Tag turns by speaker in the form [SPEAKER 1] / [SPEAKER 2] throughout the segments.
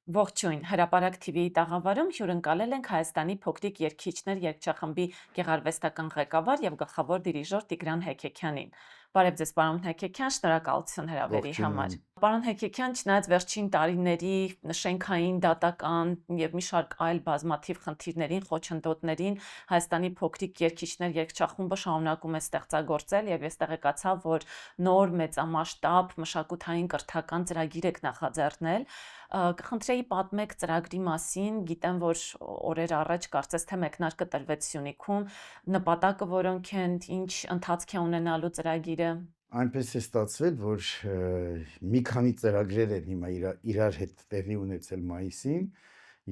[SPEAKER 1] Ողջույն, Հրապարակ TV-ի տաղավարում հյուրընկալել ենք Հայաստանի փոքրիկ երգիչներ երգչախմբի գեղարվեստական ղեկավար եւ գլխավոր դիրիժոր Տիգրան Հեկեքյանին։ Բարև ձեզ, պարոն Հեկեքյան, շնորհակալություն հրավերի
[SPEAKER 2] Ողջունում
[SPEAKER 1] համար։
[SPEAKER 2] եմ։
[SPEAKER 1] Պարոն Հեկեքյան, չնայած վերջին տարիների շենքային, դատական եւ մի շարք այլ բազմաթիվ խնդիրներին, խոչընդոտներին, Հայաստանի փոքրիկ երգիչներ երգչախումբը շարունակում է ստեղծագործել եւ ես տեղեկացա, որ նոր մեծամասշտաբ մշակութային կրթական ծրագիր եք նախաձեռնել։ Կխնդրեի պատմեք ծրագրի մասին, գիտեմ, որ օրեր առաջ կարծես թե մեկնարկը տրվեց Սյունիքում, նպատակը որոնք են, ինչ ընթացք է ունենալու ծրագիրը։
[SPEAKER 2] Այնպես է ստացվել, որ մի քանի ծրագրեր են հիմա իրար հետ տեղի ունեցել մայիսին։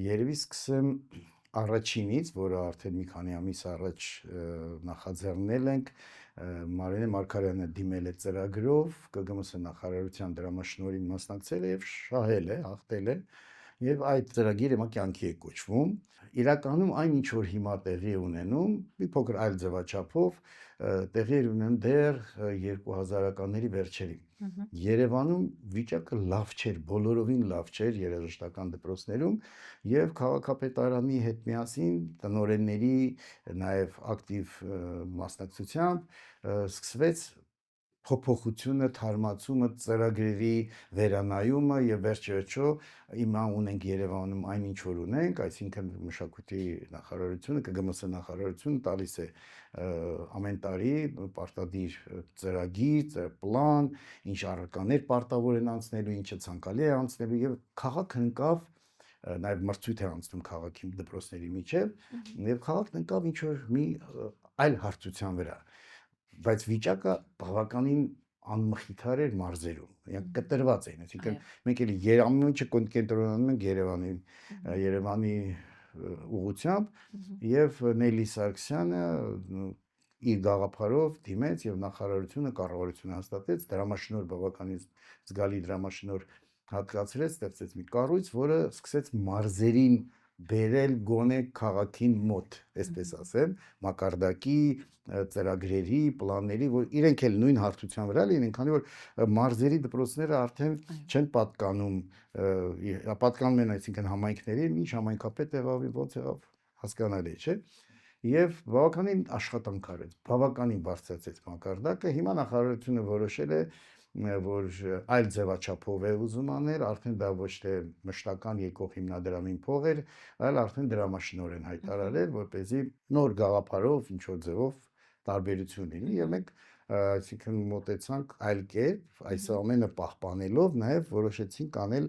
[SPEAKER 2] Երևի սկսեմ առաջինից, որը արդեն մի քանի ամիս առաջ նախաձեռնել ենք, Մարինե Մարգարյանը դիմել է ծրագրով, ԿԳՄՍ նախարարության դրամաշնորհին մասնակցել է եւ շահել է, հաղթել է, եւ այդ ծրագիրը հիմա կյանքի է կոչվում։ Իրականում այն ինչ որ հիմա տեղի է ունենում, մի փոքր այլ ձևաչափով տեղի էր ունենում դեռ 2000-ականների վերջերին։ Երևանում վիճակը լավ չէր, բոլորովին լավ չէր երաժշտական դպրոցներում եւ քաղաքապետարանի հետ միասին տնօրենների նաեւ ակտիվ մասնակցությամբ սկսվեց փոփոխությունը, թարմացումը, ծրագրերի վերանայումը եւ վերջերիչո հիմա ունենք Երևանում այնինչ որ ունենք, այսինքն մշակույթի նախարարությունը, ԿԳՄՍ նախարարությունը տալիս է ամեն տարի պարտադիր ծրագիր, պլան, ինչ առարկաներ պարտավոր են անցնելու, ինչը ցանկալի է անցնելու եւ քաղաքը ընկավ նաև մրցույթ է անցնում քաղաքի դպրոցների միջև եւ քաղաքն ընկավ ինչ որ մի այլ հարթության վրա, բայց վիճակը բավականին անմխիթար էր մարզերում, իրանք կտրված էին, այսինքն մենք էլի ամեն ինչը կենտրոնանում ենք Երևանի ուղղությամբ եւ Նելի Սարգսյանը իր գաղափարով դիմեց եւ նախարարությունը կառավարությունը հաստատեց դրամաշնորհ բավականին զգալի դրամաշնորհ հատկացրեց, ստեղծեց մի կառույց, որը սկսեց մարզերին բերել գոնե քաղաքին մոտ, այսպես ասեմ, մակարդակի ծրագրերի, պլանների, որ իրենք էլ նույն հարթության վրա լինեն, քանի որ մարզերի դպրոցները արդեն չեն պատկանում, պատկանում են այսինքն համայնքներին, ինչ համայնքապետ եղավ, ոնց եղավ, հասկանալի է, չէ՞։ Եվ բավականին աշխատանք արեց, բավականին բարձրացեց մակարդակը, հիմա նախարարությունը որոշել է որ այլ ձևաչափով է ուզում անել, արդեն դա ոչ թե մշտական եկող հիմնադրամին փող էր, այլ արդեն դրամաշնորհ են հայտարարել, որպեսզի նոր գաղափարով ինչ որ ձևով տարբերություն լինի եւ մենք այսինքն մոտեցանք այլ կերպ, այս ամենը պահպանելով նաև որոշեցինք անել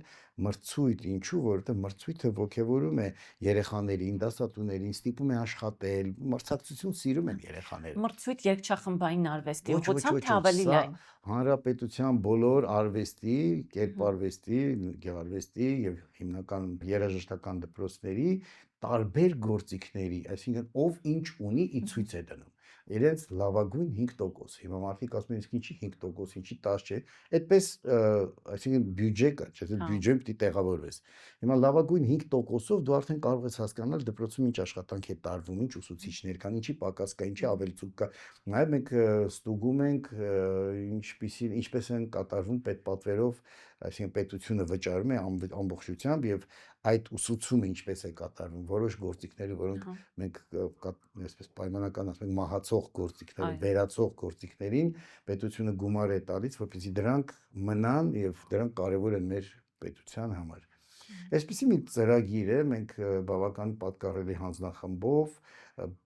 [SPEAKER 2] մրցույթ, ինչու, որովհետեւ մրցույթը ոգևորում է երեխաներին, դասատուներին, ստիպում է աշխատել, մրցակցություն սիրում են երեխաները։
[SPEAKER 1] Մրցույթ երգչախմբային արվեստի
[SPEAKER 2] Ոչ,
[SPEAKER 1] ուղղությամբ թե
[SPEAKER 2] ոչ,
[SPEAKER 1] ավելի
[SPEAKER 2] սա
[SPEAKER 1] լայն։
[SPEAKER 2] հանրապետության բոլոր արվեստի, կերպարվեստի, գեղարվեստի եւ հիմնական երաժշտական դպրոցների տարբեր գործիքների, այսինքն ով ինչ ունի, ի ցույց է դնում իրենց լավագույն 5%։ Հիմա մարդիկ ասում են, իսկ ինչի 5%, ինչի 10 չէ։ Այդպես, այսինքն բյուջե կա, չէ՞, բյուջեն պիտի տեղավորվես։ Հիմա լավագույն 5%-ով դու արդեն կարող ես հասկանալ դպրոցում ինչ աշխատանք է տարվում, ինչ ուսուցիչներ կան, ինչի պակաս կա, ինչի ավելցուկ կա։ Նաև մենք ստուգում ենք ինչպես են կատարվում պետպատվերով, այսինքն պետությունը վճարում է ամբողջությամբ եւ այդ ուսուցումը ինչպես է կատարվում, որոշ գործիքները, որոնք մենք այսպես պայմանական ասենք մահացող գործիքները, վերացող գործիքներին պետությունը գումար է տալիս, որպեսզի դրանք մնան եւ դրանք կարեւոր են մեր պետության համար։ Այսպեսի մի ծրագիր է, մենք բավական պատկառելի հանձնախմբով,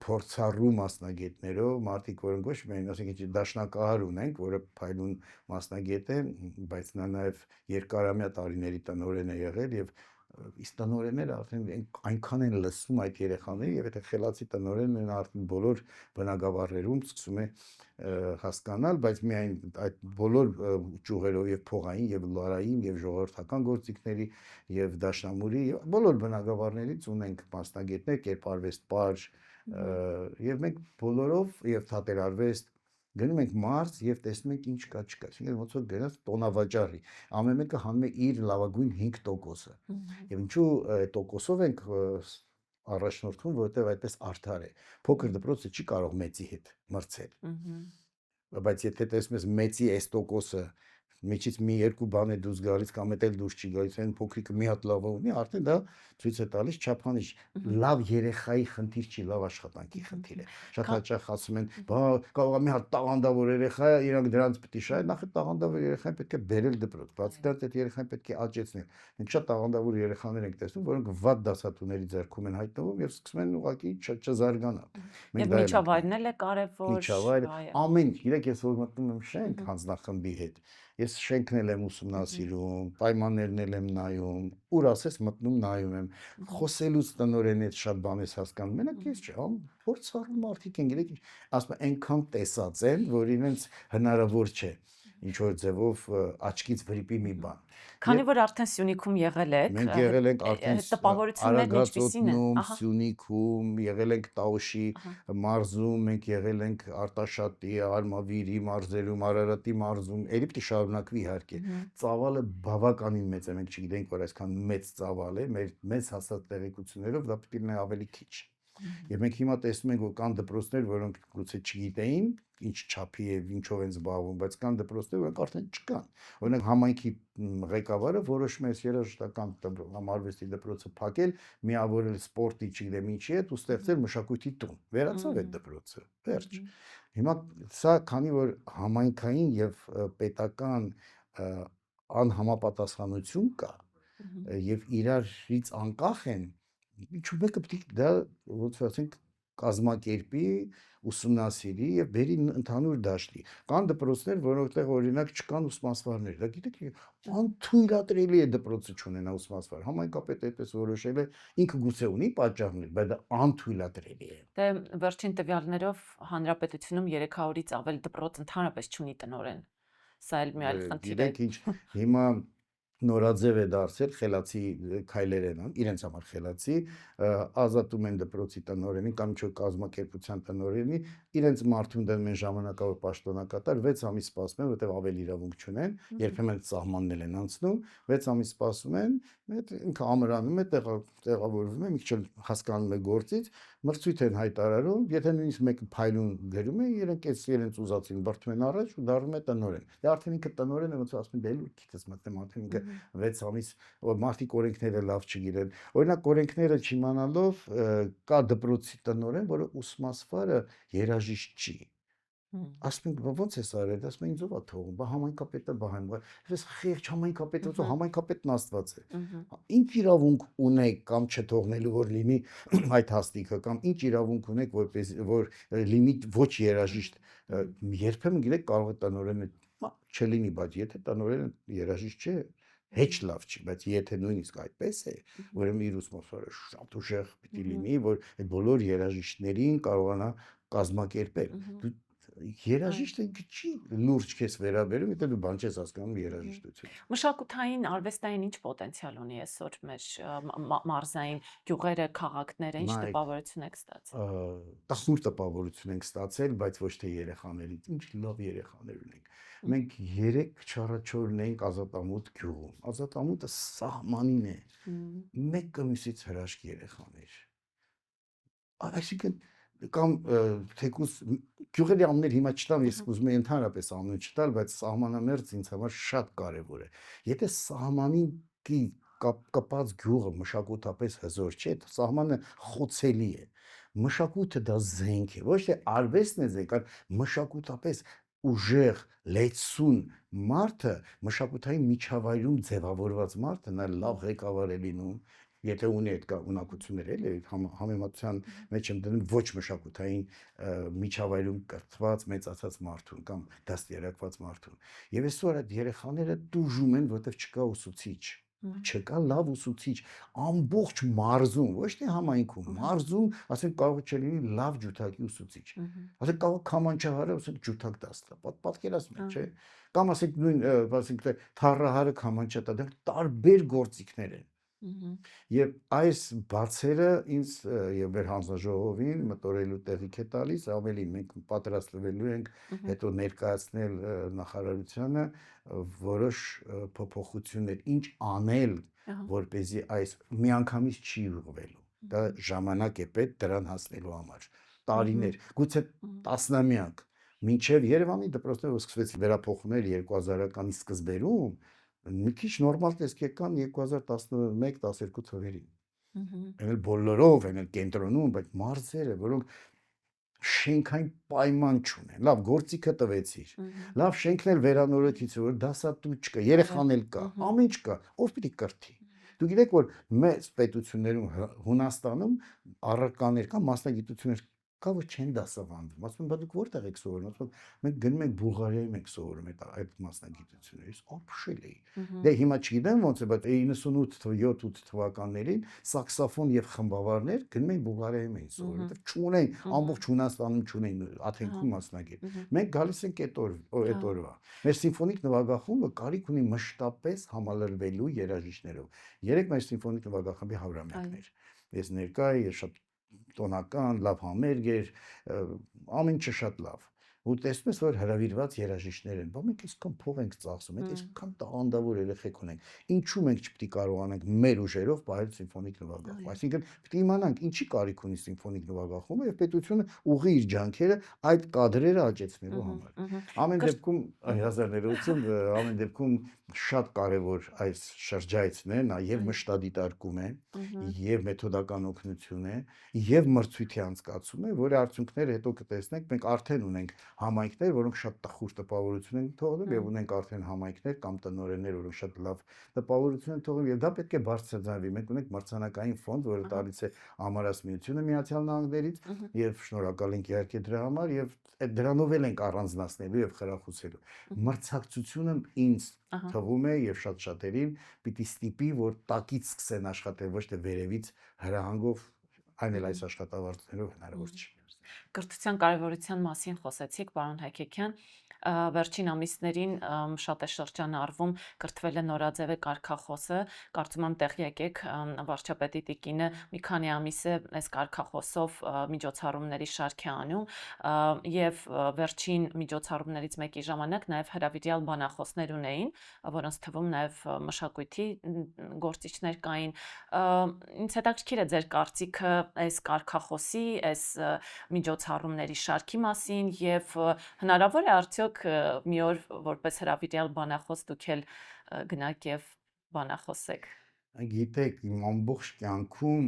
[SPEAKER 2] փորձառու մասնագետներով, մարդիկ, որոնք ոչ միայն ասենք դաշնակահար ունենք, որը փայլուն մասնագետ է, բայց նա նաև երկարամյա տարիների տնօրեն է եղել եւ իսկ տնօրենները արդեն այնքան են լսում այդ երեխաների եւ եթե խելացի տնօրենն են արդեն բոլոր բնակավարներում սկսում է հասկանալ, բայց միայն այդ բոլոր ճյուղերով եւ փողային եւ լարային եւ ժողովրդական գործիքների եւ դաշնամուրի եւ բոլոր բնակավարներից ունենք մասնագետներ, կերպարվեստ, պար եւ մենք բոլորով եւ թատերարվեստ գնում ենք մարզ եւ տեսնում ենք ինչ կա չկա, այսինքն ոնց որ գնաց տոնավաճառի, ամեն մեկը հանում է իր լավագույն 5%-ը։ Եվ ինչու տոկոսով ենք առաջնորդվում, որովհետեւ այդպես արդար է։ Փոքր դպրոցը չի կարող մեծի հետ մրցել։ Բայց եթե տեսնում ես մեծի այս տոկոսը մեջից մի երկու բան է դուրս գալիս կամ էլ դուրս չի գալիս, այն փոքրիկը մի հատ լավ ունի, արդեն դա ցույց է տալիս չափանիշ։ Լավ երեխայի խնդիր չի, լավ աշխատանքի խնդիր է։ Շատ հաճախ ասում են, բա կարող է մի հատ տաղանդավոր երեխա է, իրանք դրանց պետք է շահեն, նախ տաղանդավոր երեխային պետք է բերել դպրոց, բացի դրանից այդ երեխային պետք է աճեցնել։ Մենք շատ տաղանդավոր երեխաներ ենք տեսնում, որոնք վատ դասատուների ձեռքում են հայտնվում եւ սկսում են ուղղակի չզարգանալ։
[SPEAKER 1] Եվ միջավայրն էլ է կարևոր։
[SPEAKER 2] Միջավայրը ամեն, իրեք ես որ մտնում եմ շենք հանձնախմբի հետ, ես շենքն էլ եմ ուսումնասիրում, պայմաններն էլ եմ նայում, ուր ասես մտնում նայում եմ, խոսելուց տնորեն այդ շատ բան ես հասկանում, մենակ ես չէ, փորձառու մարդիկ են, գիտեք, ասում են այնքան տեսած են, որ իրենց հնարավոր չէ ինչ որ ձևով աչքից վրիպի մի բան։
[SPEAKER 1] Քանի որ արդեն Սյունիքում եղել եք,
[SPEAKER 2] մենք եղել ենք արդեն
[SPEAKER 1] տպավորություններն ինչպիսին են։
[SPEAKER 2] Սյունիքում, եղել ենք Տաուշի մարզում, մենք եղել ենք Արտաշատի, Արմավիրի մարզերում, Արարատի մարզում, ելի պիտի շարունակվի իհարկե։ Ծավալը բավականին մեծ է, մենք չգիտենք, որ այսքան մեծ ծավալ է, մեր մեծ հասած տեղեկություններով դա պիտի լինի ավելի քիչ։ Եվ մենք հիմա տեսնում ենք, որ կան դպրոցներ, որոնք գուցե չգիտեին ինչ չափի է, ինչով են զբաղվում, բայց կան դպրոցներ, որոնք արդեն չկան։ Օրինակ համայնքի ղեկավարը որոշում է երաժշտական համարվեստի դպրոցը փակել, միավորել սպորտի, չգիտեմ ինչի հետ ու ստեղծել մշակույթի տուն։ Վերացավ այդ դպրոցը։ Վերջ։ Հիմա սա քանի որ համայնքային եւ պետական անհամապատասխանություն կա եւ իրարից անկախ են, ինչու մեկը պետք է դա ոնց ասենք կազմակերպի, ուսումնասիրի եւ բերի ընդհանուր դաշտի։ Կան դպրոցներ, որոնցեղ օրինակ չկան ուսումնասվարներ։ Դա գիտեք, անթույլատրելի է դպրոցը չունենա ուսումնասվար։ Համայնքապետը այդպես որոշել է, ինքը գուցե ունի պատճառներ, բայց դա անթույլատրելի է։
[SPEAKER 1] Դե վերջին տվյալներով հանրապետությունում 300-ից ավել դպրոց ընդհանրապես չունի տնօրեն։ Սա էլ մի այլ խնդիր է։
[SPEAKER 2] Գիտեք ինչ, հիմա նորաձև է դարձել խելացի քայլեր են, իրենց համար խելացի, ազատում են դպրոցի տնօրենին կամ ինչ-որ կազմակերպության տնօրենի, իրենց մարդուն դնում են ժամանակավոր պաշտոնակատար, 6 ամիս սպասում են, որտեղ ավելի իրավունք չունեն, երբեմն սահմաննել են անցնում, 6 ամիս սպասում են, ինքը ամրանում է, տեղավորվում է, մի քիչ հասկանում է գործից, մրցույթ են հայտարարում, եթե նույնիսկ մեկը փայլուն գրում է, իրենց ուզածին բրդում են առաջ ու դառնում է տնօրեն։ Դե արդեն ինքը տնօրեն է, ոնց ասում են, դե լուրքից մտնում, արդեն ինքը 6 ամիս մարդիկ օրենքները լավ չգիտեն։ Օրինակ օրենքները չիմանալով կա դպրոցի տնօրեն, որը ուսմասվարը երաժիշտ չի։ Ասում են, ո՞նց է արել, ասում են ինձ ով է թողում, բա համայնքապետը բահան, ես խիղճ համայնքապետը, ոնց համայնքապետն Աստված է։ Ինչ իրավունք ունեք կամ չթողնելու որ լինի այդ հաստիքը կամ ինչ իրավունք ունեք որպես որ լինի ոչ երաժիշտ, երբեմն գիտեք կարող է տնօրենը չլինի, բայց եթե տնօրենը երաժիշտ չէ, հեչ լավ չի, բայց եթե նույնիսկ այդպես է, ուրեմն իր ուսումնասիրը շատ ուժեղ պիտի լինի, որ այդ բոլոր երաժիշտներին կարողանա կազմակերպել։ Դու երաժիշտը չի լուրջ քեզ վերաբերում, եթե դու բան չես հասկանում երաժշտություն։
[SPEAKER 1] Մշակութային, արվեստային ինչ պոտենցիալ ունի այսօր մեր մարզային գյուղերը, քաղաքները, ինչ տպավորություն եք ստացել։
[SPEAKER 2] Տասնուր տպավորություն ենք ստացել, բայց ոչ թե երեխաներից, ինչ լավ երեխաներ ունենք։ Մենք 3 չառաչորն ենք Ազատամուտ գյուղում։ Ազատամուտը սահմանին է։ Մեկը մյուսից հրաշք երեխաներ։ Այսինքն կամ թեկուզ գյուղերի անուններ հիմա չտամ, ես ուզում եմ ընդհանրապես անուն չտալ, բայց սահմանամերձ ինձ համար շատ կարևոր է։ Եթե սահմանին կապած գյուղը մշակութապես հզոր չէ, սահմանը խոցելի է։ Մշակույթը դա զենք է, ոչ թե արվեստն է զենք, այլ մշակութապես ուժեղ, լեցուն մարդը, մշակութային միջավայրում ձևավորված մարդը, նա լավ ղեկավար է լինում, եթե ունի այդ ունակություններ էլի համեմատության մեջ եմ դնում ոչ մշակութային միջավայրում կրթված մեծացած մարդուն կամ դաստիարակված մարդուն։ Եվ այսօր այդ երեխաները տուժում են, որտեղ չկա ուսուցիչ, չկա լավ ուսուցիչ, ամբողջ մարզում, ոչ թե համայնքում, մարզում, ասենք կարող չլինի լավ ջութակի ուսուցիչ։ Ասենք կարող քամանչահարը, ասենք ջութակ դաստա, պատկերացնում եք, չէ՞։ Կամ ասենք նույն, ասենք թառահարը քամանչա տա, տարբեր գործիքներ են։ Եվ այս բացերը ինձ եւ մեր հանձնաժողովին մտորելու տեղիք է տալիս, ավելի մենք պատրաստվելու ենք հետո ներկայացնել նախարարությանը որոշ փոփոխություններ, ինչ անել, որպեսզի այս միանգամից չի ուղղվելու։ Դա ժամանակ է պետք դրան հասնելու համար։ Տարիներ, գուցե տասնամյակ, Մինչև Երևանի դպրոցները սկսվեց վերափոխումներ 2000-ականի սկզբերում, մի քիչ նորմալ տեսք եկան 2011-12 թվերին։ Այն էլ բոլորով, այն էլ կենտրոնում, բայց մարզերը, որոնք շենքային պայման չունեն։ Լավ, գործիքը տվեցիր։ Լավ, շենքն էլ վերանորոգից, որ դասատու չկա, երեխան էլ կա, ամեն ինչ կա, ով պիտի կրթի։ Դուք գիտեք, որ մեծ պետություններում Հունաստանում առարկաներ կան, մասնագիտություններ կա, որ չեն դասավանդվում։ Ասում են, բա դուք որտեղ եք սովորում։ Ասում են, մենք գնում ենք Բուլղարիայում ենք սովորում այդ մասնագիտությունները։ Ես ապշել էի։ Դե հիմա չգիտեմ ոնց է, բայց 98-7-8 թվականներին սաքսոֆոն եւ խմբավարներ գնում էին Բուլղարիայում էին սովորում, որովհետեւ չունեն, ամբողջ Հունաստանում չունեն Աթենքում մասնագետ։ Մենք գալիս ենք այդ օրվա։ Մեր սիմֆոնիկ նվագախումբը կարիք ունի մշտապես համալրվելու երաժիշտներով։ Երեք մեր սիմֆոնիկ նվագախմբի 100-ամյակն էր։ Ես ներկա էի, շատ տոնական, լավ համերգ էր, ամեն ինչը շատ լավ։ Ու տեսնում ես, որ հրավիրված երաժիշտներ են, բա մենք այսքան փող ենք ծախսում, մենք այսքան տաղանդավոր երեխեք ունենք։ Ինչու մենք չպետք է կարողանանք մեր ուժերով պահել սիմֆոնիկ նվագախումբ։ Այսինքն պետք է իմանանք ինչի կարիք ունի սիմֆոնիկ նվագախումբը եւ պետությունը ուղղի իր ջանքերը այդ կադրերը աճեցնելու համար։ Ամեն դեպքում հազարներություն, ամեն դեպքում շատ կարևոր այս շրջայցն է, նա եւ մշտադիտարկում է, եւ մեթոդական օգնություն է, եւ մրցույթի անցկացում է, որի արդյունքները հետո կտեսնենք, մենք արդեն ունենք համայնքներ, որոնք շատ տխուր տպավորություն են թողնում եւ ունենք արդեն համայնքներ կամ տնօրեններ, որոնք շատ լավ տպավորություն են թողնում եւ դա պետք է բարձրացնվի։ Մենք ունենք մրցանակային ֆոնդ, որը տալիս է Ամարաս միությունը Միացյալ Նահանգներից եւ շնորհակալ ենք իհարկե դրա համար եւ այդ դրանով էլ ենք առանձնացնելու եւ խրախուսելու։ Մրցակցությունը ինձ թվում է եւ շատ շատերին պիտի ստիպի, որ տակից սկսեն աշխատել, ոչ թե վերևից հրահանգով, այն էլ այս աշխատավարձներով հնարավոր չի։
[SPEAKER 1] Կրթության կարևորության մասին խոսեցիք, պարոն Հայքեքյան, վերջին ամիսներին շատ է շրջանառվում կրթվել է նորաձևե կարգախոսը, կարծում եմ տեղյակ եք, վարչապետի տիկինը մի քանի ամիս է այս կարգախոսով միջոցառումների շարք է անում եւ վերջին միջոցառումներից մեկի ժամանակ նաեւ հրավիրյալ բանախոսներ ունեին, որոնց թվում նաեւ մշակույթի գործիչներ կային։ Ինձ հետաքրքիր է ձեր կարծիքը այս կարգախոսի, այս միջոցառումների շարքի մասին եւ հնարավոր է արդյոք մի օր որպես հրավիրյալ բանախոս դուք էլ գնաք եւ բանախոսեք։
[SPEAKER 2] Գիտեք, իմ ամբողջ կյանքում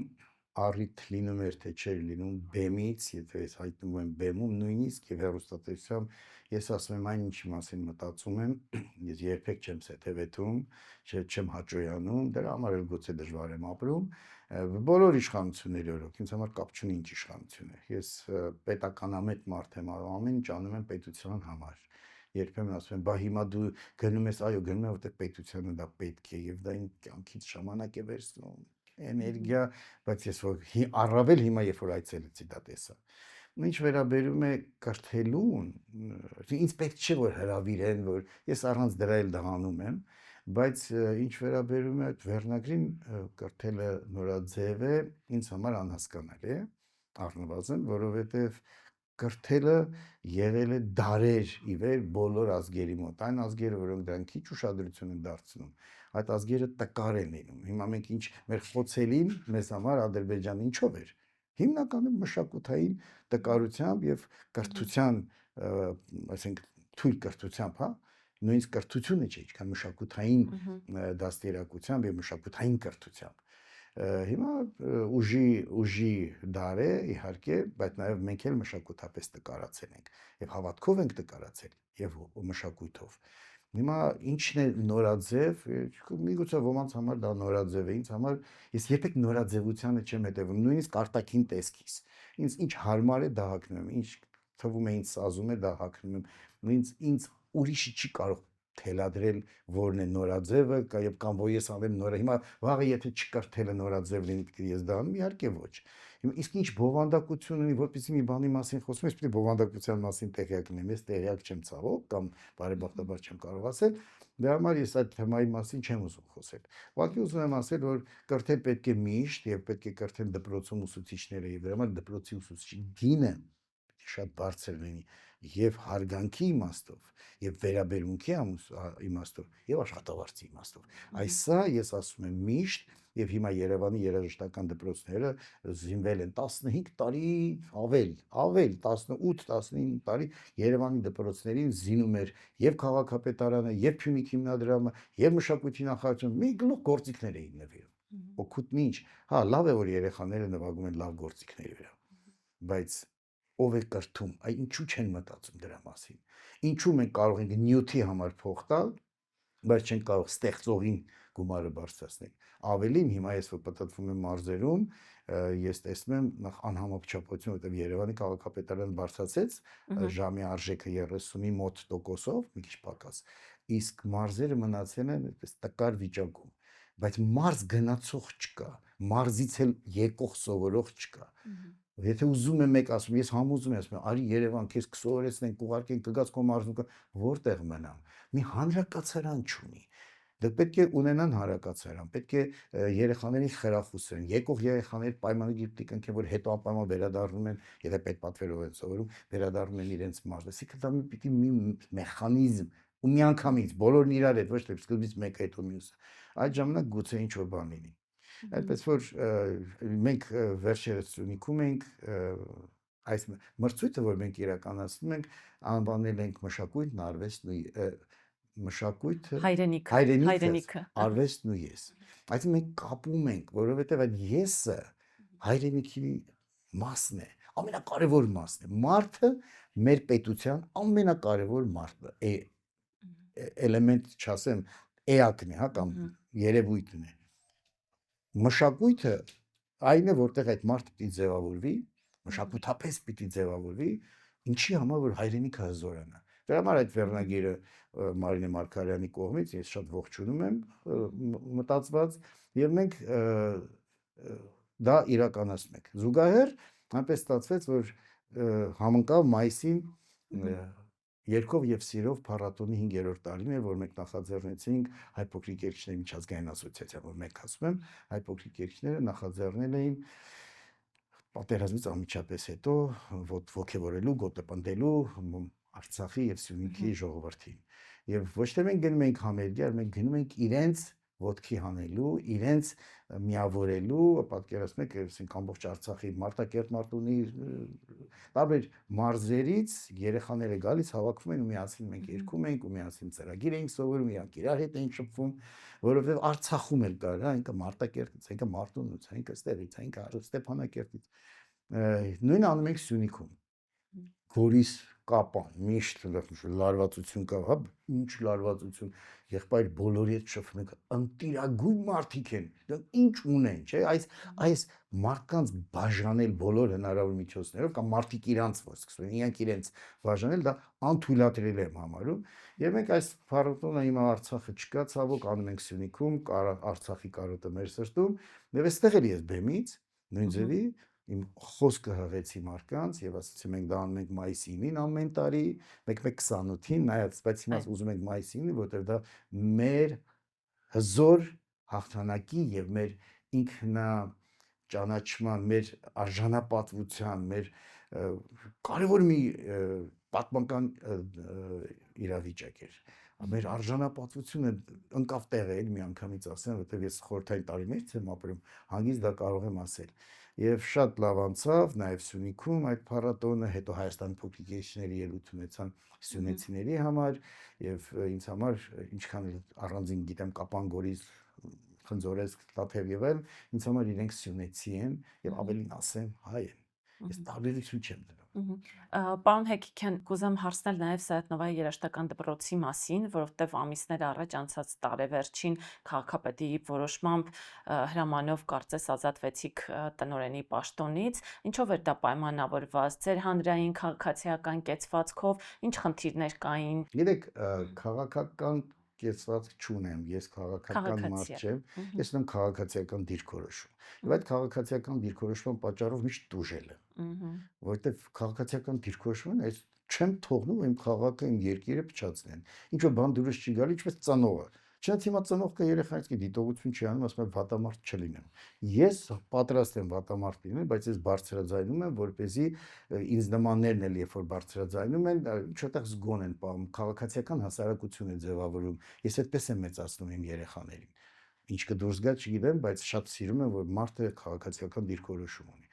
[SPEAKER 2] առիթ լինում էր, թե չէր լինում բեմից, եթե ես հայտնվում եմ բեմում, նույնիսկ եւ հեռուստատեսությամբ ես ասում եմ այն ինչի մասին մտածում եմ, ես երբեք չեմ սեթևեթում, չեմ հաճոյանում, դրա համար էլ գուցե դժվար եմ ապրում։ Բոլոր իշխանությունների օրոք ինձ համար կապ չունի ինչ իշխանություն է։ Ես պետականամետ մարդ եմ, ամեն ինչ անում եմ պետության համար։ Երբեմն ասում եմ, բա հիմա դու գնում ես, այո, գնում եմ, որտեղ պետությանը դա պետք է եւ դա իմ կյանքից ժամանակ է վերցնում, էներգիա, բայց ես որ առավել հիմա երբ որ այցելեցի դա տեսա։ Ինչ վերաբերում է կրթելուն, ինձ պետք չէ որ հրավիրեն, որ ես առանց դրա էլ դա անում եմ, բայց ինչ վերաբերում է այդ վերնագրին կրթելը նորաձև է, ինձ համար անհասկանալի է, առնվազն, որովհետեւ կրթելը եղել է դարեր ի վեր բոլոր ազգերի մոտ, այն ազգերը, որոնք դրան քիչ ուշադրություն են դարձնում, այդ ազգերը տկար են լինում։ Հիմա մենք ինչ մեր խոցելին մեզ համար Ադրբեջանը ինչով էր։ Հիմնականում մշակութային տկարությամբ եւ կրթության, այսինքն թույլ կրթությամբ, հա, նույնիսկ կրթությունը չէ, ինչքան մշակութային դաստիարակությամբ եւ մշակութային կրթությամբ։ Հիմա ուժի դար է իհարկե, բայց նաև մենք էլ մշակութապես տկարացել ենք եւ հավատքով ենք տկարացել եւ մշակույթով։ Հիմա ինչն է նորաձև, միգուցե ոմանց համար դա նորաձև է, ինձ համար ես երբեք նորաձևությանը չեմ հետևում, նույնիսկ արտաքին տեսքից։ Ինձ ինչ հարմար է դա հագնում եմ, ինչ թվում է ինձ սազում է դա հագնում եմ։ Ինձ ուրիշը չի կարող թելադրել որն է նորաձևը եւ կամ որ ես անեմ նորը հիմա վաղը եթե չկրթելը նորաձև լինի պետք է ես դա անեմ իհարկե ոչ հիմա իսկ ինչ բովանդակություն ունի որպեսզի մի բանի մասին խոսում ես պետք է բովանդակության մասին տեղյակ լինեմ ես տեղյակ չեմ ցավոք կամ բարեբախտաբար չեմ կարող ասել դրա համար ես այդ թեմայի մասին չեմ ուզում խոսել ուղղակի ուզում եմ ասել որ կրթել պետք է միշտ եւ պետք է կրթեն դպրոցում ուսուցիչները եւ դրա համար դպրոցի ուսուցիչի գինը շատ բարձր լինի եւ հարգանքի իմաստով եւ վերաբերմունքի իմաստով եւ աշխատավարձի իմաստով։ Այս սա ես ասում եմ միշտ եւ հիմա Երևանի երաժշտական դպրոցները զինվել են 15 տարի ավել 18-19 տարի Երևանի դպրոցներին զինում էր եւ քաղաքապետարանը, եւ Փյունիկ հիմնադրամը, եւ մշակույթի նախարարությունը մի գլուխ գործիքներ էին նվիրում։ Օգուտն ինչ։ Հա, լավ է որ երեխաները նվագում են լավ գործիքների վրա, բայց ով է կրթում, այ ինչու չեն մտածում դրա մասին։ Ինչու մենք կարող ենք նյութի համար փող տալ, բայց չենք կարող ստեղծողին գումարը բարձրացնել։ Ավելին հիմա ես որ պատտվում եմ մարզերում, ես տեսնում եմ նախ անհամապչապություն, որտեղ Երևանի քաղաքապետարանը բարձրացեց ժամի արժեքը 30-ի մոտ տոկոսով, մի քիչ պակաս, իսկ մարզերը մնացել են այդպես տկար վիճակում, բայց մարզ գնացող չկա, մարզից էլ եկող սովորող չկա։ Եթե ուզում եմ մեկ ասում, ես համոզում եմ, ասում եմ, արի Երևան, քեզ կսովորեցնենք, կուղարկենք, կգաս քո մարզում, որտեղ մնամ։ Մի հանրակացարան չունի։ Դե պետք է ունենան հանրակացարան, պետք է երեխաներին խրախուսեն, եկող երեխաներ պայմանագիր կնքեն, որ հետո անպայման վերադառնում են, եթե պետպատվերով են սովորում, վերադառնում են իրենց մարզը։ Այսինքն դա պիտի մի մեխանիզմ ու միանգամից բոլորն իրար հետ, ոչ թե սկզբից մեկը հետո մյուսը։ Այդ ժամանակ գուցե ինչ որ բան լինի։ Այդպես որ մենք վերջերս Սյունիքում ենք այս մրցույթը, որ մենք իրականացնում ենք, անվանել ենք մշակույթն, արվեստն ու մշակույթը,
[SPEAKER 1] հայրենիքը,
[SPEAKER 2] արվեստն ու ես։ Այսինքն մենք կապում ենք, որովհետև այդ եսը հայրենիքի մասն է, ամենակարևոր մասն է։ Մարդը մեր պետության ամենակարևոր էլեմենտ, չասեմ, էակն է, հա, կամ երևույթն է։ Մշակույթը այն է, որտեղ այդ մարդը պիտի ձևավորվի, մշակութապես պիտի ձևավորվի, ինչի համար որ հայրենիքը հզորանա։ Դրա համար այդ վերնագիրը Մարինե Մարգարյանի կողմից ես շատ ողջունում եմ մտածված եւ մենք դա իրականացնում ենք։ Զուգահեռ այնպես ստացվեց, որ համընկավ մայիսին Երկով եւ սիրով փառատոնի 5-րդ տարին էր, որ մենք նախաձեռնեցինք հայ փոքրիկ երգիչների միջազգային ասոցիացիա, որ մենք ասում եմ, հայ փոքրիկ երգիչները նախաձեռնել էին պատերազմից անմիջապես հետո ոգևորելու, գոտեպնդելու Արցախի եւ Սյունիքի ժողովրդին։ Եւ ոչ թե մենք գնում ենք համերգի, այլ մենք գնում ենք իրենց ոտքի հանելու, իրենց միավորելու, պատկերացնում եք, ասենք ամբողջ Արցախի Մարտակերտ Մարտունի տարբեր մարզերից երեխաները գալիս հավաքվում են ու միասին մենք երգում ենք ու միասին ծրագիր ենք սովորում, իրանք իրար հետ են շփվում, որովհետեւ Արցախում էլ կար, հա, ինքը Մարտակերտից, ինքը Մարտունից, ինքը ստեղից, ինքը Ստեփանակերտից։ Նույնը անում ենք Սյունիքում։ Գորիս կապան, միշտ լարվածություն կա, հա, ինչ լարվածություն, եղբայր բոլորի հետ շփվում ենք, ընտիրագույն մարդիկ են, ինչ ունեն, չէ, այս մարդկանց բաժանել բոլոր հնարավոր միջոցներով կամ մարդիկ իրանց որ սկսում են, իրանք իրենց բաժանել, դա անթույլատրելի եմ համարում, եւ մենք այս փառատոնը հիմա Արցախը չկա, ցավոք անում ենք Սյունիքում, Արցախի կարոտը մեր սրտում, եւ այստեղ էլ ես բեմից, նույն ձևի իմ խոսքը հղեցի մարդկանց եւ ասացի մենք դա անում ենք մայիսի 9-ին ամեն տարի, մեկ 28-ին, նայած, բայց հիմա ուզում ենք մայիսի 9-ին, որտեղ դա մեր հզոր հաղթանակի եւ մեր ինքնաճանաչման, մեր արժանապատվության, մեր կարևոր մի պատմական իրավիճակ էր։ Մեր արժանապատվությունը ընկավ տեղը էլ միանգամից ասեմ, որտեղ ես խորհրդային տարիներից եմ ապրում, հանգիստ դա կարող եմ ասել։ Եվ շատ լավ անցավ, նաև Սյունիքում այդ փառատոնը, հետո Հայաստանի փոքրիկ երգիչների ելույթ ունեցան սյունեցիների համար եւ ինձ համար ինչքան առանձին գիտեմ Կապանգորից, Խնձորեսկ, Տաթև եւ այլ, ինձ համար իրենք սյունեցի են եւ ավելին ասեմ հայ են։ Ես տարբերություն չեմ դնում։
[SPEAKER 1] Պարոն Հեկիկյան, կուզեմ հարցնել նաև Սայաթ-Նովայի երաժշտական դպրոցի մասին, որովհետև ամիսներ առաջ անցած տարեվերջին քաղաքապետի որոշմամբ հրամանով կարծես ազատվեցիք տնօրենի պաշտոնից, ինչով էր դա պայմանավորված, ձեր հանրային քաղաքացիական կեցվածքով, ինչ խնդիրներ կային։
[SPEAKER 2] Գիտեք, քաղաքական կեցվածք չունեմ, ես քաղաքական մարդ չեմ, ես ունեմ քաղաքացիական դիրքորոշում։ Եվ այդ քաղաքացիական դիրքորոշման պատճառով միշտ տուժել եմ, որովհետև քաղաքացիական դիրքորոշումն է, չեմ թողնում իմ քաղաքը, իմ երկիրը փչացնեն։ Ինչ որ բան դուրս չի գալի, ինչպես ծանողը, Չնայած հիմա ծնողքը երեխայից դիտողություն չի անում, ասում է վատամարդ չլինեմ։ Ես պատրաստ եմ վատամարդ լինել, բայց ես բարձրաձայնում եմ, որպեսզի ինձ նմաններն էլ երբ որ բարձրաձայնում են, ինչ-որտեղ զգոն են պահում, քաղաքացիական հասարակություն է ձևավորում։ Ես այդպես եմ մեծացնում իմ երեխաներին։ Ինչ կդուրս գա, չգիտեմ, բայց շատ սիրում եմ, որ մարդը քաղաքացիական դիրքորոշում ունի։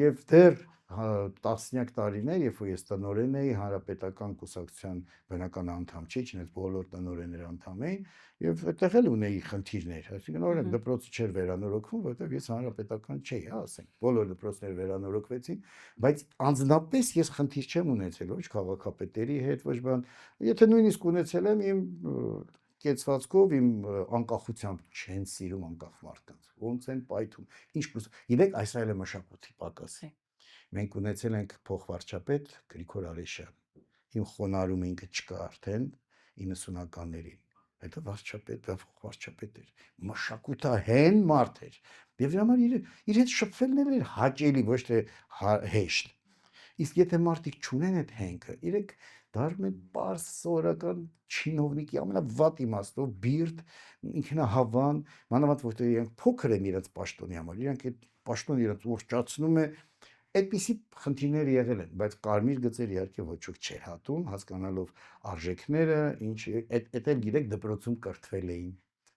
[SPEAKER 2] Եվ դեռ տասնյակ տարիներ, երբ որ ես տնօրեն էի հանրապետական կուսակցության բնական անդամ չէի, չնայած բոլոր տնօրենները անդամ էին, եւ այդտեղ էլ ունեի խնդիրներ, այսինքն օրենք դպրոցը չէր վերանորոգվում, որովհետեւ ես հանրապետական չէի, ասենք, բոլոր դպրոցները վերանորոգվեցին, բայց անձնապես ես խնդիր չեմ ունեցել ոչ քաղաքապետերի հետ, ոչ բան, եթե նույնիսկ ունեցել եմ իմ կեցվածքով իմ անկախությամբ չեն սիրում անկախ մարդկանց, ոնց են պայթում, ինչ պլյուս, գիտեք, այս այլ է մշակույթի պակաս։ Մենք ունեցել ենք փոխվարչապետ Գրիգոր Արեշյան, իմ խոնարհումը ինքը չկա արդեն 90-ականներին, հետո վարչապետ, փոխվարչապետ էր, մշակութահեն մարդ էր, եւ դրա համար իր հետ շփվելն էր հաճելի, ոչ թե հեշտ։ Իսկ եթե մարդիկ չունեն այդ հենքը, իրենք դառնում են պարզ սովորական չինովնիկի ամենավատ իմաստով, բիրտ, ինքնահավան, մանավանդ որտեղ իրենք փոքր են իրենց պաշտոնի համար, իրենք այդ պաշտոնը իրենց ուռճացնում է, այդպիսի խնդիրներ եղել են, բայց կարմիր գծեր իհարկե ոչ ոք չէր հատում, հասկանալով արժեքները, ինչ այդ էլ գիտեք դպրոցում կրթվել էին,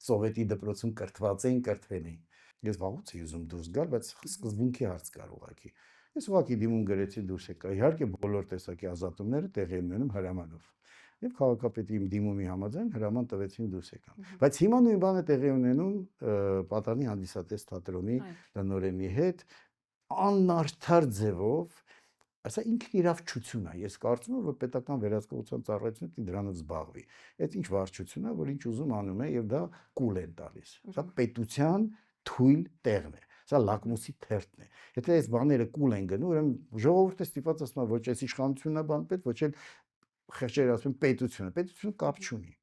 [SPEAKER 2] սովետի դպրոցում կրթված էին, կրթվել էին։ Ես վաղուց էի ուզում դուրս գալ, բայց սկզբունքի հարց կար ուղղակի։ Ես ուղղակի դիմում գրեցի դուրս եկա։ Իհարկե բոլոր տեսակի ազատումները տեղի են ունենում հրամանով։ Եվ քաղաքապետի իմ դիմումի համաձայն հրաման տվեցին դուրս եկամ։ Բայց հիմա նույն բանը տեղի ունենում Պատանի հանդիսատես թատրոնի տնօրենի հետ անարդար ձևով, ասա ինքնիրավչություն է։ Ես կարծում եմ, որ պետական վերահսկողության ծառայությունը դրանով զբաղվի։ Այդ ինչ վարչություն է, որ ինչ ուզում անում է եւ դա կուլ են տալիս։ Սա պետության թույլ տեղն է։ Սա լակմուսի թերթն է։ Եթե այս բաները կուլ են գնում, ուրեմն ժողովուրդը ստիպված ասում է ոչ այս իշխանությունն է բան պետք, ոչ էլ խեղճերը ասում պետությունը։ Պետությունը կապ չունի։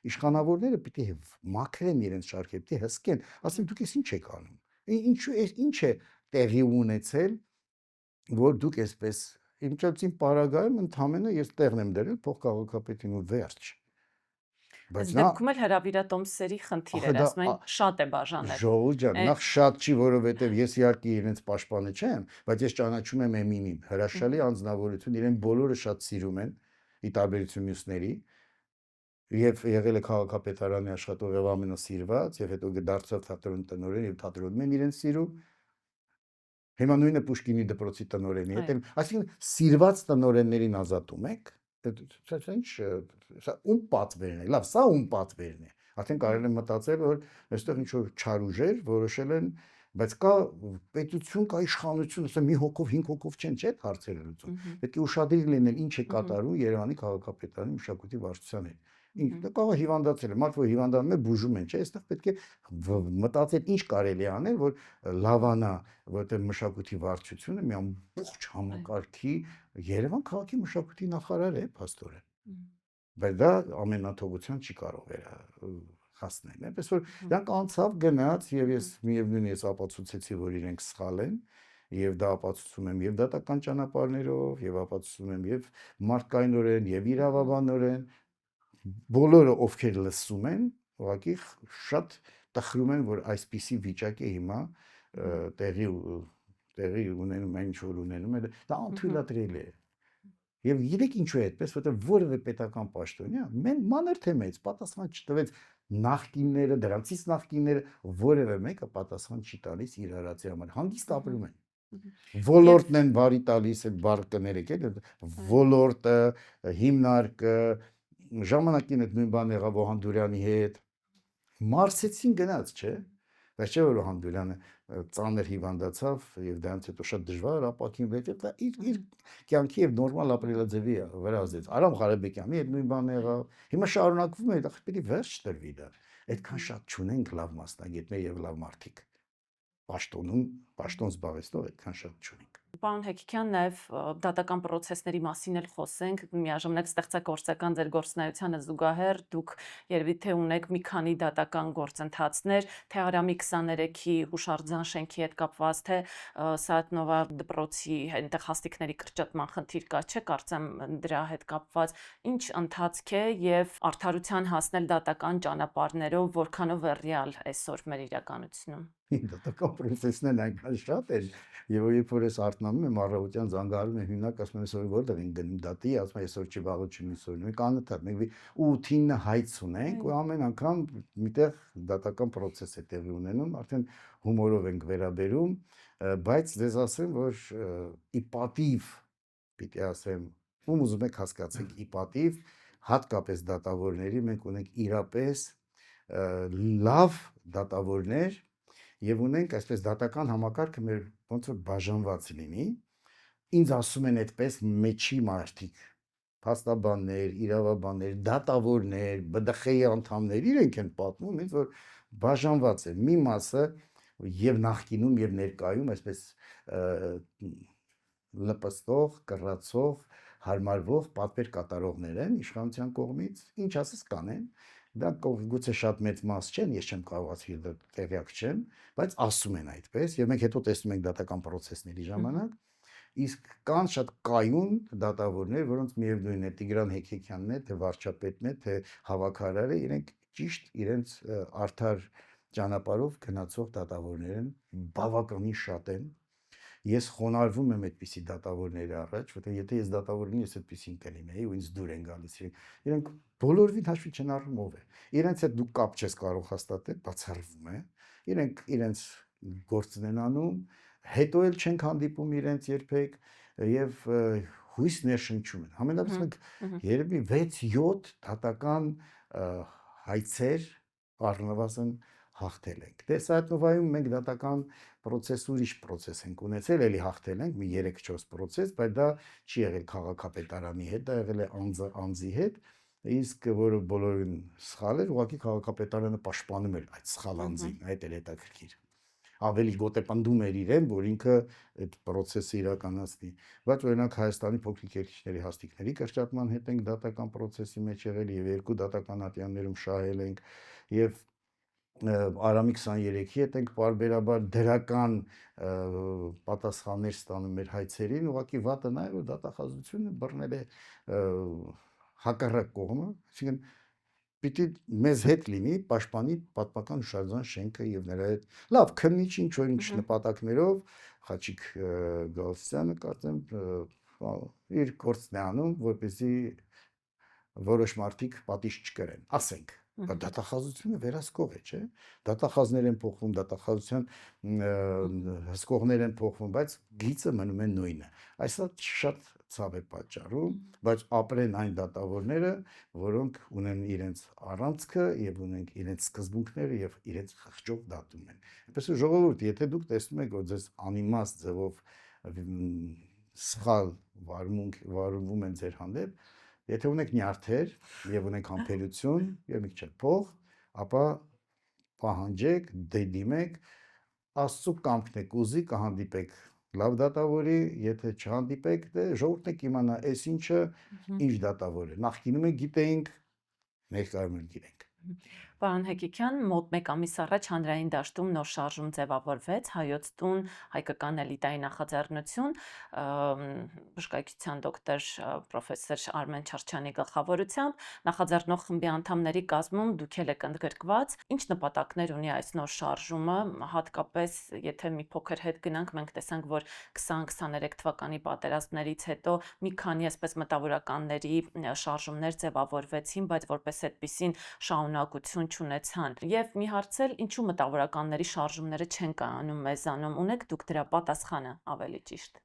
[SPEAKER 2] Իշխանավորները պիտի մաքրեն իրենց շարքը, պիտի հսկեն, ասեն դուք էս ինչ եք անում։ Ինչու ինչ է տեղի ունեցել, որ դուք այսպես իմ ճանաչին պարագայում ընդամենը ես տեղն եմ դրել փոխքաղաքապետին ու վերջ։
[SPEAKER 1] Բայց դեպքում էլ հրավիրատոմսերի խնդիր էր, ասում են շատ է բաժանել։
[SPEAKER 2] Ժողովուրդ ջան, նախ շատ չի, որովհետև ես իհարկե իրենց պաշտպանը չեմ, բայց ես ճանաչում եմ Էմինին, հրաշալի անձնավորություն, իրեն բոլորը շատ սիրում են, ի տարբերություն մյուսների, եւ եղել է քաղաքապետարանի աշխատող եւ ամենասիրված, եւ հետո դարձավ թատրոնի տնօրեն եւ թատրոնում են իրեն սիրում։ Հիմա նույնը Պուշկինի դպրոցի տնօրենի հետ, այսինքն սիրված տնօրեններին ազատում եք, սա ինչ, սա ում պատվերն է, լավ, սա ում պատվերն է, արդեն կարելի է մտածել, որ այստեղ ինչ-որ չար ուժեր որոշել են, բայց կա պետություն, կա իշխանություն, ասեմ մի հոգով, 5 հոգով չեն, չէ՞ հարցերը լուծում, պետք է ուշադիր լինել, ինչ է կատարում Երևանի քաղաքապետարանի մշակույթի վարչության հետ։ Ինչ կարող հիվանդացել է, մարդ որ հիվանդանում է բուժում են, չէ՞, այստեղ պետք է մտածել ինչ կարելի անել, որ լավանա, որտեղ մշակույթի վարչությունը մի ամբողջ համակարգի Երևան քաղաքի մշակույթի նախարար է փաստորեն։ Բայց դա ամենաթողության չի կարող հասնել, այնպես որ դրանք անցավ գնաց եւ ես միևնույն ես ապացուցեցի, որ իրենք սխալ են եւ դա ապացուցում եմ եւ դատական ճանապարհներով եւ ապացուցում եմ եւ մարդկայնորեն եւ իրավաբանորեն բոլորը ովքեր լսում են, ուղղակի շատ տխրում են, որ այսպիսի վիճակ է հիմա տեղի ունենում, այն ինչ որ ունենում է, դա անթույլատրելի է։ Եվ գիտեք ինչու է այդպես, որտեղ որևէ պետական պաշտոնյա մանր թե մեծ պատասխան չտվեց նախկինները, դրանցից նախկինները որևէ մեկը պատասխան չի տալիս իր արածի համար, հանգիստ ապրում են։ Ոլորտն են բարի տալիս այդ բառը կներեք, ոլորտը, հիմնարկը, ժամանակին այդ նույն բան եղավ Օհանդուրյանի հետ, մարսեցին գնաց, չէ՞։ Բայց չէ որ Օհանդուրյանը ծանր հիվանդացավ եւ դրանից հետո շատ դժվար ապակինվեց, դա իր կյանքի եւ նորմալ ապրելաձևի վրա ազդեց։ Արամ Ղարաբեկյանի այդ նույն բանն եղավ։ Հիմա շարունակվում է, դա պետք է վերջ տրվի դա։ Այդքան շատ չունենք լավ մասնագետներ եւ լավ մարդիկ։ Պաշտոնում, պաշտոն զբաղեցնող այդքան շատ չունենք։
[SPEAKER 1] Պարոն Հեկիկյան, նաև դատական process-ների մասին էլ խոսենք, միաժամանակ ստեղծագործական ձեր գործունեությանը զուգահեռ դուք երևի թե ունեք մի քանի դատական գործընթացներ, թե Արամի 23-ի հուշարձան շենքի հետ կապված, թե Սայաթ-Նովա դպրոցի այնտեղ հաստիկների կրճատման խնդիր կա, չէ՞, կարծեմ դրա հետ կապված ինչ ընթացք է եւ արդարության հասնել դատական ճանապարհներով որքանով է ռեալ այսօր մեր իրականությունում։
[SPEAKER 2] Դատական process-ներն այնքան շատ են, եւ երբ որ ես արթնանում եմ առավոտյան զանգահարում եմ հիմնակ ասում եմ այսօր որտեղ են գնում դատի, ասում եմ այսօր չի վաղը չի միսօր, մենք անընդհատ մենք 8-9 հայց ունենք ու ամեն անգամ միտեղ դատական process է տեղի ունենում, արդեն հումորով ենք վերաբերում, բայց դες ասեմ, որ ի պատիվ պիտի ասեմ, ում ուզում եք հասկացեք ի պատիվ, հատկապես դատավորների մենք ունենք իրապես լավ դատավորներ եւ ունենք այսպես դատական համակարգը մեր ոնց որ բաժանված լինի, ինձ ասում են այդպես մեջի մարդիկ, փաստաբաններ, իրավաբաններ, դատավորներ, ԲԴԽ-ի անդամներ իրենք են պատմում, ինձ որ բաժանված է մի մասը եւ նախկինում եւ ներկայում այսպես լպստող, կռացող, հարմարվող պատվեր կատարողներ են իշխանության կողմից, ինչ ասես կանեն, դա գուցե շատ մեծ մաս չեն, ես չեմ կարող ասել դա տեղյակ չեմ, բայց ասում են այդպես եւ մենք հետո տեսնում ենք դատական process-ների ժամանակ, իսկ կան շատ կայուն դատավորներ, որոնց միևնույն է Տիգրան Հեկեկյանն է, թե վարչապետն է, թե հավաքարարը, իրենք ճիշտ իրենց արդար ճանապարհով գնացող դատավորներ են, բավականին շատ են։ Ես խոնարհվում եմ այդպիսի դատավորների առաջ, որտեղ եթե ես դատավոր լինեի, ես այդպիսին կլինեի ու ինձ դուր են գալիս։ Իրենք բոլորովին հաշվի չեն առնում ով է։ Իրենց հետ դու կապ չես կարող հաստատել, բացառվում է։ Իրենք իրենց գործն են անում, հետո էլ չենք հանդիպում իրենց երբեք եւ հույս ներշնչում են։ Համենայնիվ մենք երևի 6-7 դատական հայցեր առնվազն հաղթել ենք։ Դե Սայաթ-Նովայում մենք դատական process ուրիշ process ենք ունեցել, էլի հաղթել ենք մի 3-4 process, բայց դա չի եղել քաղաքապետարանի հետ, դա եղել է անձի հետ, իսկ որը բոլորին սխալ էր, ուղղակի քաղաքապետարանը պաշտպանում էր այդ սխալ անձին, այդ էր հետաքրքիր։ Ավելի գոտեպնդում էր իրեն, որ ինքը այդ process-ը իրականացնի։ Բայց օրինակ Հայաստանի փոքրիկ երկիչների հաստիկների կրճատման հետ ենք դատական process-ի մեջ եղել եւ 2 դատական ատյաններում շահել ենք եւ Արամի 23-ի հետ ենք պարբերաբար դրական պատասխաններ ստանում մեր հայցերին, ուղղակի վատը նա է, որ դատախազությունը բռնել է հակառակ կողմը, այսինքն պիտի մեզ հետ լինի պաշտպանի պատմական հուշարձան շենքը եւ նրա հետ լավ քննիչ ինչ նպատակներով Խաչիկ Գալստյանը կարծեմ իր գործն է անում, որպեսզի որոշ մարդիկ պատիժ չկրեն, ասենք դատախազությունը վերահսկող է, չէ՞։ Դատախազներ են փոխվում, դատախազության հսկողներ են փոխվում, բայց գիծը մնում է նույնը։ Այսա շատ ցավ է պատճառում, բայց ապրեն այն դատավորները, որոնք ունեն իրենց առանցքը եւ ունեն իրենց սկզբունքները եւ իրենց խղճով դատում են։ Այնպես որ ժողովուրդ, եթե դուք տեսնում եք, որ ձեզ անիմաստ ձևով սխալ վարվում են ձեր հանդեպ, եթե ունեք նյարդեր եւ ունեք համբերություն եւ մի քիչ փող, ապա պահանջեք, դիմեք, Աստծո կամքն եք ուզի կհանդիպեք լավ դատավորի, եթե չհանդիպեք, դե ժողովուրդն է կիմանա, այս ինչը ինչ դատավոր է։ Նախկինում է գիտեինք, ներկայում էլ գիտենք։
[SPEAKER 1] Պարոն Հեկիկյան, մոտ 1 ամիս առաջ հանրային դաշտում նոր շարժում ձևավորվեց Հայոց տուն հայկական էլիտայի նախաձեռնություն, բժշկայության դոկտոր պրոֆեսոր Արմեն Չարչյանի գլխավորությամբ նախաձեռնող խմբի անդամների կազմում դուք եք ընդգրկված։ Ինչ նպատակներ ունի այս նոր շարժումը, հատկապես եթե մի փոքր հետ գնանք, մենք տեսանք, որ 20-23 թվականի պատերազմներից հետո մի քանի այսպես մտավորականների շարժումներ ձևավորվեցին, բայց որպես այդպիսին շարունակություն չունեցան։ Եվ մի հարց էլ, ինչու մտավորականների շարժումները չեն կայանում մեզանում, ունեք դուք դրա պատասխանը ավելի ճիշտ։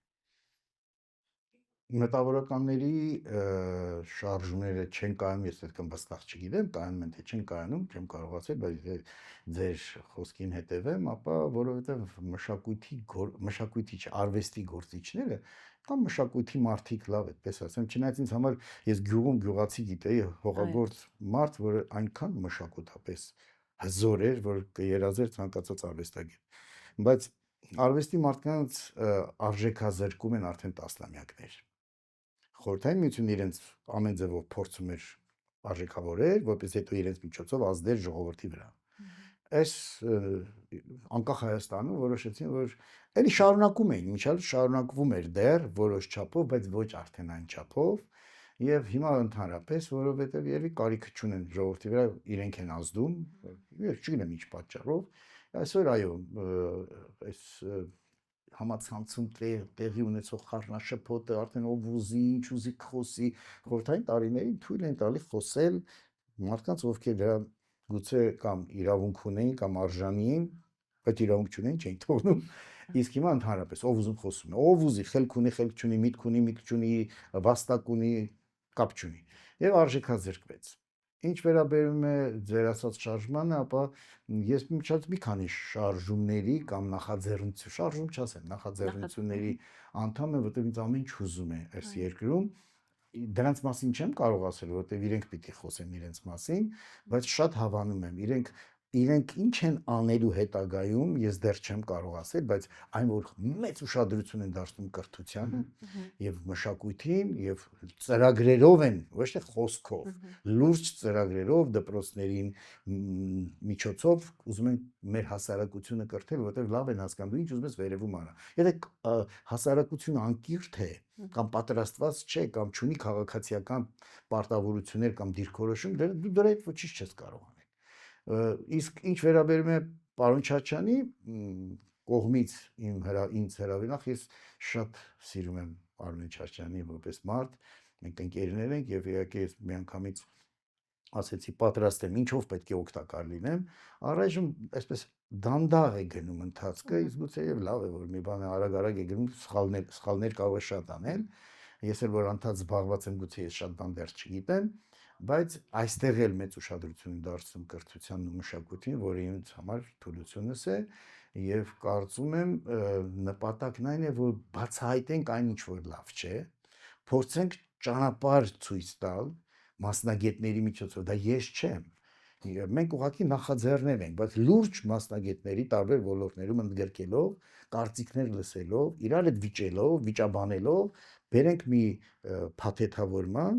[SPEAKER 2] Մտավորականների շարժումները չեն կայանում, ես այդքան վստահ չգիտեմ, կայանում են թե չեն կայանում, չեմ կարող ասել, բայց ձեր խոսքին հետևեմ, ապա որովհետև մշակույթի արվեստի գործիչները կամ մշակույթի մարդիկ լավ այդպես ասեմ, չնայած ինձ համար ես գյուղում գյուղացի գիտեի հողագործ մարդ, որը այնքան մշակութապես հզոր էր, որ կերազեր ցանկացած արվեստագետ։ Բայց Արվեստի մարդկանց արժեքազրկում են արդեն տասնամյակներ։ Խորհրդային Միությունը իրենց ամեն ձևով փորձում էր արժեքավորել, որպես հետո իրենց միջոցով ազդեր ժողովրդի վրա։ Այս անկախ Հայաստանում որոշեցին, որ էլի շարունակում էին, մինչև շարունակվում էր դեռ որոշ չափով, բայց ոչ արդեն այն չափով, եւ հիմա ընդհանրապես, որովհետեւ երևի կարիքը չունեն ժողովրդի վրա, իրենք են ազդում, չգիտեմ ինչ պատճառով, այսօր այո, այս համացանցում տեղի ունեցող խառնաշփոթը արդեն ով ուզի, ինչ ուզի խոսի, խորհրդային տարիներին թույլ են տալի խոսել մարդկանց, ովքեր դրա գուցե կամ իրավունք ունեին կամ արժանի էին, բայց իրավունք չունեին, չէին թողնում։ Իսկ հիմա ընդհանրապես ով ուզում խոսում է, ով ուզի, խելք ունի, խելք չունի, միտք չունի, վաստակ ունի, կապ չունի։ Եվ արժեքազրկվեց։ Ինչ վերաբերում է ձեր ասած շարժմանը, ապա ես մի քանի շարժումների կամ նախաձեռնություն, շարժում չասեմ, նախաձեռնությունների անդամ եմ, որտեղ ինձ ամեն ինչ հուզում է այս երկրում։ Դրանց մասին չեմ կարող ասել, որտեղ իրենք պիտի խոսեն իրենց մասին, բայց շատ հավանում եմ, իրենք ինչ են անելու հետագայում, ես դեռ չեմ կարող ասել, բայց այն որ մեծ ուշադրություն են դարձնում կրթությանը եւ մշակույթին եւ ծրագրերով են, ոչ թե խոսքով, լուրջ ծրագրերով դպրոցներին միջոցով ուզում են մեր հասարակությունը կրթել, որտեղ լավ են հասկանում, դու ինչ ուզում ես վերևում արա։ Եթե հասարակությունը անկիրթ է կամ պատրաստված չէ կամ չունի քաղաքացիական պարտավորություններ կամ դիրքորոշում, դու դրա հետ ոչինչ չես կարող անել։ Իսկ ինչ վերաբերում է պարոն Չաչյանի կողմից ինձ հրավիրնախ, ես շատ սիրում եմ Արմեն Չաչյանի որպես մարդ, մենք ընկերներ ենք եւ իհարկե ես միանգամից ասեցի պատրաստ եմ ինչով պետք է օգտակար լինեմ, առայժմ այսպես դանդաղ է գնում ընթացքը, իսկ գուցե եւ լավ է որ մի բան արագ-արագ է գնում, սխալներ կարող է շատ անել։ Ես էլ որ անդադ զբաղված եմ, գուցե ես շատ բան դեռ չգիտեմ, բայց այստեղ էլ մեծ ուշադրություն եմ դարձնում կրթությանն ու մշակույթին, որը ինձ համար թուլությունս է եւ կարծում եմ նպատակն այն է, որ բացահայտենք այն ինչ որ լավ չէ, փորձենք ճանապարհ ցույց տալ մասնագետների միջոցով, դա ես չեմ։ Մենք ուղղակի նախաձեռնել ենք, բայց լուրջ մասնագետների տարբեր ոլորտներում ընդգրկելով, կարծիքներ լսելով, իրար հետ վիճելով, վիճաբանելով, բերենք մի փաթեթավորման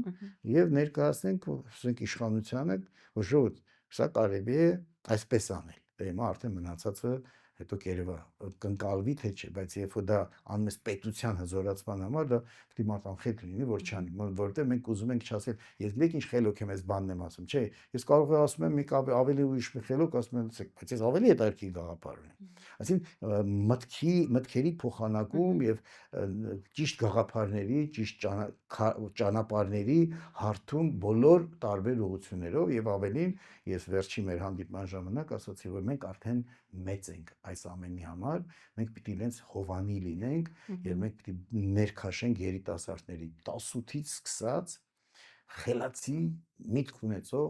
[SPEAKER 2] եւ ներկայացնենք, ասենք իշխանությանը, որ ժողովուրդ, սա կարելի է այսպես անել։ Դե հիմա արդեն մնացածը հետո կերևա կընկալվի թե չէ, բայց երբ որ դա անում ես պետության հզորացման համար, դա պետք է մարդ անխելք լինի, որ չանի, որովհետեւ մենք ուզում ենք չասել, ես գիտեք ինչ խելոք եմ այս բանն եմ ասում, չէ, ես կարող եմ ասում եմ մի ավելի ուրիշ մի խելոք, ասում եմ, բայց ես ավելի հետաքրքիր գաղափար ունեմ։ Այսինքն մտքերի փոխանակում եւ ճիշտ գաղափարների, ճիշտ ճանապարհների հարթում բոլոր տարբեր ուղղություններով եւ ավելին ես վերջի մեր հանդիպման ժամանակ ասացի, որ մենք արդեն մեծ ենք այս ամենի համար, մենք պիտի իրենց հովանի լինենք եւ մենք պիտի ներքաշենք երիտասարդների 18-ից սկսած խելացի միտք ունեցող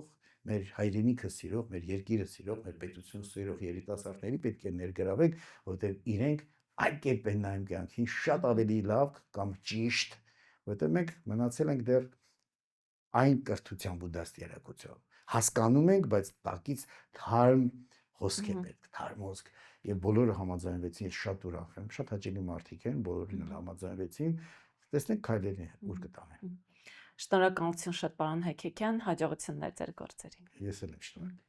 [SPEAKER 2] մեր հայրենիքը սիրող, մեր երկիրը սիրող, մեր պետությունը սիրող երիտասարդների պետք է ներգրավենք, որովհետեւ իրենք այդ կերպ են նայում կյանքին շատ ավելի լավ կամ ճիշտ, որովհետեւ մենք մնացել ենք դեռ այն կրթությամբ ու դաստիարակությամբ հասկանում ենք, բայց տակից թարմ հոսք է պետք, թարմ հոսք եւ բոլորը համաձայնվեցին, ես շատ ուրախ եմ, շատ հաճելի մարդիկ են, բոլորին համաձայնվեցին, տեսնենք քայլերը ուր կտանեն։
[SPEAKER 1] Շնորհակալություն շատ պարոն Հեքեքյան, հաջողություններ ձեր գործերին։
[SPEAKER 2] Ես էլ եմ շնորհակալ։